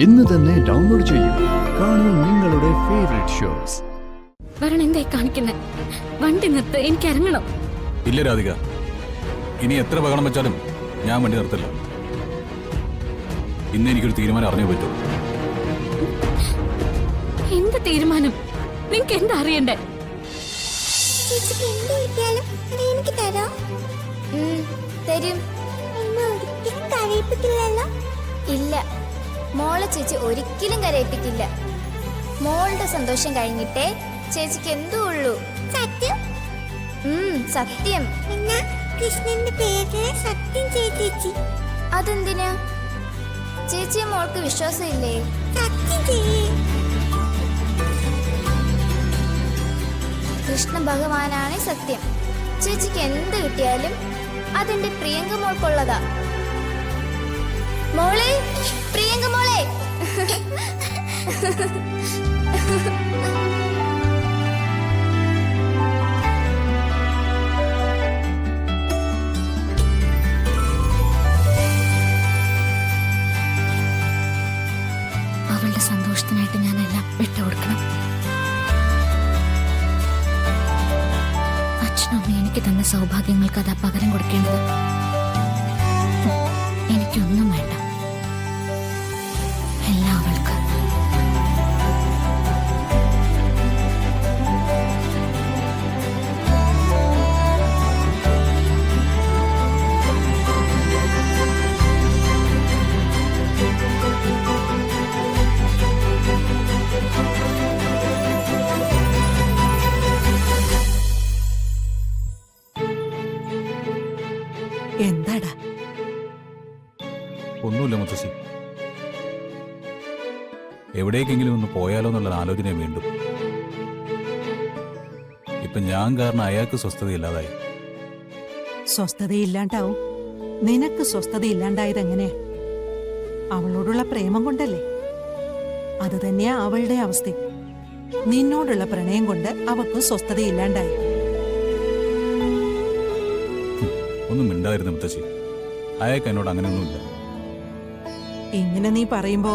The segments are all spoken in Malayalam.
ഇന്ന് തന്നെ ഡൗൺലോഡ് ചെയ്യൂ. കാണൂ നിങ്ങളുടെ ഫേവറേറ്റ് ഷോസ്. എന്തായി കാണിക്കുന്നേ? വണ്ടി നിർത്ത്, എനിക്ക് ഇറങ്ങണം. ഇല്ല രാധിക, ഇനി എത്ര ബഹളം വെച്ചാലും ഞാൻ വണ്ടി നിർത്തില്ല. ഇന്ന് എനിക്കൊരു തീരുമാനം അറിഞ്ഞേ പറ്റൂ. എന്ത് തീരുമാനം? നിനക്ക് എന്താ അറിയണ്ടേ? തരും. ഇല്ല, മോളെ ചേച്ചി ഒരിക്കലും കരയിപ്പിക്കില്ല. മോളുടെ സന്തോഷം കഴിഞ്ഞിട്ടേ ചേച്ചിക്ക് എന്തോ ഉള്ളൂ. സത്യം? സത്യം. കൃഷ്ണന്റെ പേര് സത്യം ചേച്ചി. അതെന്തിനാ? ചേച്ചിയെ മോൾക്ക് വിശ്വാസം ഇല്ലേ? സത്യം ചെയ്യേ. കൃഷ്ണ ഭഗവാനാണ് സത്യം. ചേച്ചിക്ക് എന്ത് കിട്ടിയാലും അതെന്റെ പ്രിയങ്ക മോൾക്കുള്ളതാ. മോളെ, പ്രിയങ്ക മോളെ. അവളുടെ സന്തോഷത്തിനായിട്ട് ഞാൻ എല്ലാം വിട്ടുകൊടുക്കണം. അച്ഛനും അമ്മയും എനിക്ക് തന്ന സൗഭാഗ്യങ്ങൾക്ക് അതാ പകരം കൊടുക്കേണ്ടത്. എനിക്കൊന്നും വേണ്ട, എല്ലാം അവൾക്ക്. എന്താടാ? ഒന്നുമില്ല മുത്തശ്ശി, എവിടേക്കെങ്കിലും ഒന്ന് പോയാലോ എന്നുള്ള ആലോചന വീണ്ടും. ഇപ്പൊ ഞാൻ കാരണം അയാൾക്ക് സ്വസ്ഥതയില്ലാതായി. സ്വസ്ഥതയില്ലാണ്ടാവും. നിനക്ക് സ്വസ്ഥതയില്ലാണ്ടായത് എങ്ങനെയാ? അവളോടുള്ള പ്രേമം കൊണ്ടല്ലേ? അത് തന്നെയാ അവളുടെ അവസ്ഥ. നിന്നോടുള്ള പ്രണയം കൊണ്ട് അവൾക്ക് സ്വസ്ഥതയില്ലാണ്ടായി. ഒന്നും മിണ്ടായിരുന്നു മുത്തശ്ശി, അയാൾക്ക് എന്നോട് അങ്ങനെയൊന്നുമില്ല. ഇങ്ങനെ നീ പറയുമ്പോ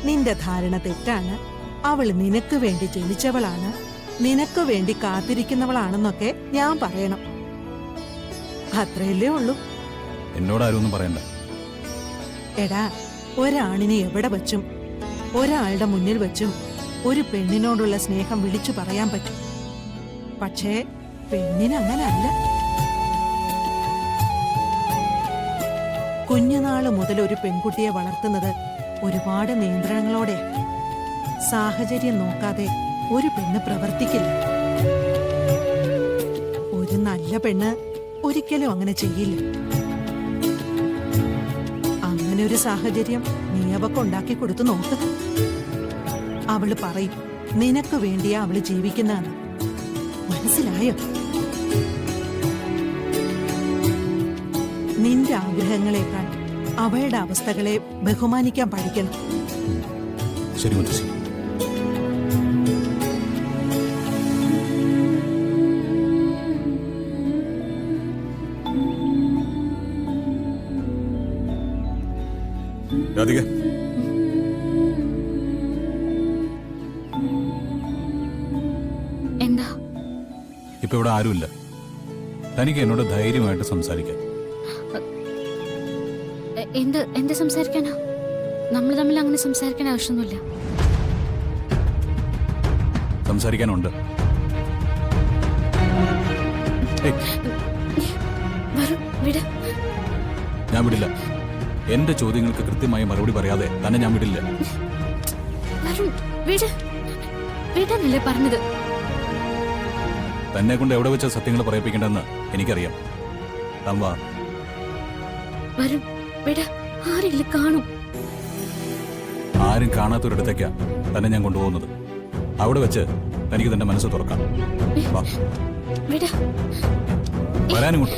നിന്റെ ധാരണ തെറ്റാണ്. അവൾ നിനക്ക് വേണ്ടി ജനിച്ചവളാണ്, നിനക്ക് വേണ്ടി കാത്തിരിക്കുന്നവളാണെന്നൊക്കെ ഞാൻ പറയണം. അത്രയല്ലേ ഉള്ളൂ. എന്നോടാരും ഒന്നും പറയണ്ട. എടാ, ഒരാണിനെ എവിടെ വച്ചും ഒരാളുടെ മുന്നിൽ വച്ചും ഒരു പെണ്ണിനോടുള്ള സ്നേഹം വിളിച്ചു പറയാൻ പറ്റും. പക്ഷേ പെണ്ണിനങ്ങനല്ല. കുഞ്ഞുനാള് മുതൽ ഒരു പെൺകുട്ടിയെ വളർത്തുന്നത് ഒരുപാട് നിയന്ത്രണങ്ങളോടെ. സാഹചര്യം നോക്കാതെ ഒരു പെണ്ണ് പ്രവർത്തിക്കില്ല. ഒരു നല്ല പെണ്ണ് ഒരിക്കലും അങ്ങനെ ചെയ്യില്ല. അങ്ങനെ ഒരു സാഹചര്യം നീ അവക്ക് ഉണ്ടാക്കി കൊടുത്തു നോക്ക്. അവള് പറയും നിനക്ക് വേണ്ടിയാ അവള് ജീവിക്കുന്നതാണ്. മനസ്സിലായോ? നിന്റെ ആഗ്രഹങ്ങളെക്കാൾ അവളുടെ അവസ്ഥകളെ ബഹുമാനിക്കാൻ പഠിക്കണം. ശരി മുത്തശ്ശി. രാധിക, എന്താ? ഇപ്പൊ ഇവിടെ ആരുമില്ല. തനിക്ക് എന്നോട് ധൈര്യമായിട്ട് സംസാരിക്കാം. എന്ത് സംസാരിക്കാനാ? നമ്മൾ തമ്മിൽ അങ്ങനെ സംസാരിക്കാൻ ആവശ്യമൊന്നുമില്ല. സംസാരിക്കാനുണ്ട്. ഞാൻ വിടില്ല. എന്റെ ചോദ്യങ്ങൾക്ക് കൃത്യമായി മറുപടി പറയാതെ തന്നെ ഞാൻ വിടില്ല. വിടാനല്ലേ പറഞ്ഞത്? തന്നെ കൊണ്ട് എവിടെ വെച്ച സത്യങ്ങൾ പറയിപ്പിക്കേണ്ടെന്ന് എനിക്കറിയാം. തമ്പാ ആരെങ്കിലും കാണും. ആരും കാണാത്തൊരിടത്തേക്കാ തന്നെ ഞാൻ കൊണ്ടുപോകുന്നത്. അവിടെ വെച്ച് തനിക്ക് തന്റെ മനസ്സ് തുറക്കാം. വരാനും കൊണ്ട്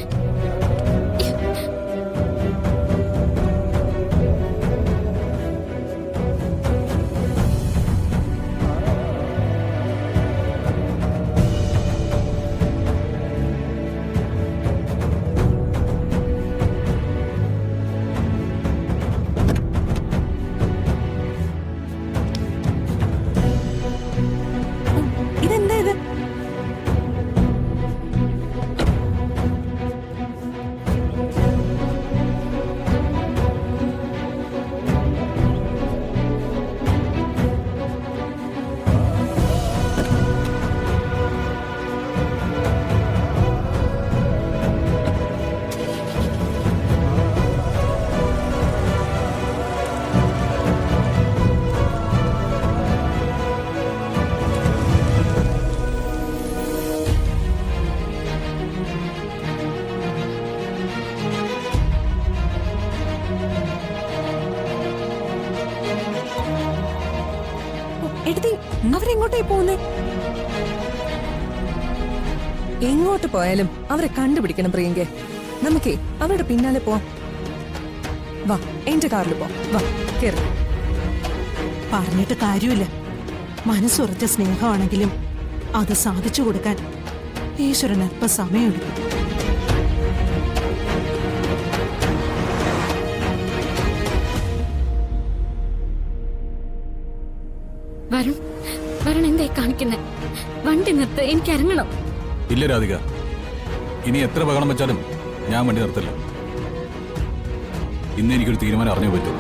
എടുത്തി അവരെങ്ങോട്ടേ പോകുന്നേ? എങ്ങോട്ട് പോയാലും അവരെ കണ്ടുപിടിക്കണം പ്രിയങ്കെ. നമുക്കേ അവരുടെ പിന്നാലെ പോവാം. വാ, എന്റെ കാറിൽ പോ. വാ, കേറി. പറഞ്ഞിട്ട് കാര്യമില്ല. മനസ്സുറച്ച സ്നേഹമാണെങ്കിലും അത് സാധിച്ചു കൊടുക്കാൻ ഈശ്വരൻ അല്പം സമയമെടുക്കും. വരുൺ എന്തായി കാണിക്കുന്നേ? വണ്ടി നിർത്ത്, എനിക്ക് ഇറങ്ങണം. ഇല്ല രാധിക, ഇനി എത്ര ബഹളം വെച്ചാലും ഞാൻ വണ്ടി നിർത്തില്ല. ഇന്ന് എനിക്കൊരു തീരുമാനം അറിഞ്ഞു പറ്റും.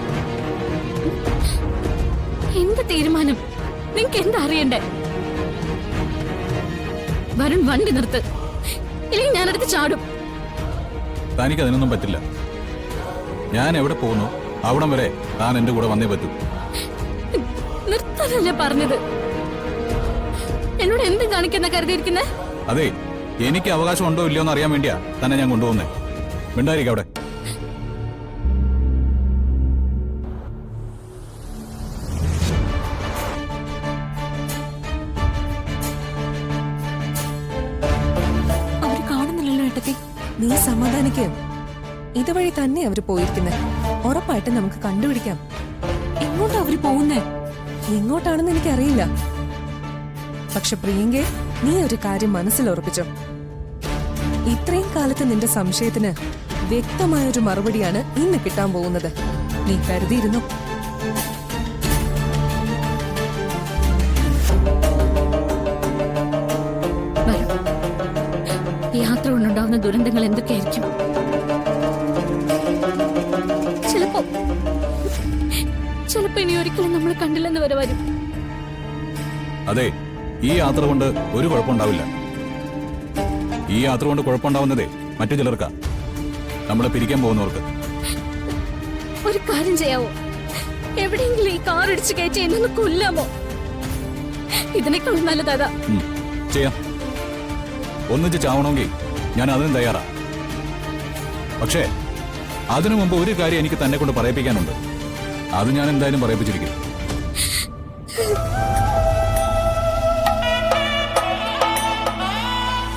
എന്ത് തീരുമാനം? നിനക്ക് എന്താ അറിയണ്ടേ? വരുൺ വണ്ടി നിർത്ത്, ഇല്ലെങ്കിൽ ഞാനടുത്ത് ചാടും. തനിക്ക് അതിനൊന്നും പറ്റില്ല. ഞാൻ എവിടെ പോകുന്നു അവിടം വരെ താൻ എന്റെ കൂടെ വന്നേ പറ്റൂ. നിർത്താനല്ലേ പറഞ്ഞത്? എന്നോട് എന്ത് കാണിക്കുന്ന കരുതിയിരിക്കുന്നേ? അതെ, എനിക്ക് അവകാശം ഉണ്ടോ ഇല്ലയോ എന്ന് അറിയാൻ വേണ്ടിയാ തന്നെ ഞാൻ കൊണ്ടുപോകുന്നേ. മിണ്ടായിരിക്കും അവിടെ. അവര് കാണുന്നില്ലല്ലോ ഏട്ടത്തി. നീ സമാധാനിക്ക്. ഇതുവഴി തന്നെ അവര് പോയിരിക്കുന്നെ. ഉറപ്പായിട്ട് നമുക്ക് കണ്ടുപിടിക്കാം. എങ്ങോട്ടാ അവര് പോകുന്നേ? എങ്ങോട്ടാണെന്ന് എനിക്കറിയില്ല. പക്ഷെ പ്രിയങ്കെ, നീ ഒരു കാര്യം മനസ്സിൽ ഉറപ്പിച്ചോ. ഇത്രയും കാലത്ത് നിന്റെ സംശയത്തിന് വ്യക്തമായൊരു മറുപടിയാണ് ഇന്ന് കിട്ടാൻ പോകുന്നത്. നീ കരുതിയിരുന്നു. യാത്ര കൊണ്ടുണ്ടാവുന്ന ദുരന്തങ്ങൾ എന്തൊക്കെയായിരിക്കും? ചിലപ്പോ ഇനി ഒരിക്കലും നമ്മൾ കണ്ടില്ലെന്ന് വരെ വരും. അതെ, ഈ യാത്ര കൊണ്ട് ഒരു കുഴപ്പമുണ്ടാവില്ല. ഈ യാത്ര കൊണ്ട് കുഴപ്പമുണ്ടാവുന്നതേ മറ്റു ചിലർക്കാ, നമ്മളെ പിരിക്കാൻ പോകുന്നവർക്ക്. ഒരു കാര്യം ചെയ്യാവോ? എവിടെയെങ്കിലും ഈ കാർ ഇടിച്ചു കയറ്റി എന്നൊന്ന് കൊല്ലാമോ? ഇതിനേക്കാളും നല്ലതാ. ചെയ്യാം. ഒന്നിച്ച് ചാവണമെങ്കിൽ ഞാൻ അതിനും തയ്യാറാ. പക്ഷേ അതിനു മുമ്പ് ഒരു കാര്യം എനിക്ക് തന്നെ കൊണ്ട് പറയിപ്പിക്കാനുണ്ട്. അത് ഞാൻ എന്തായാലും പറയിപ്പിച്ചിരിക്കും.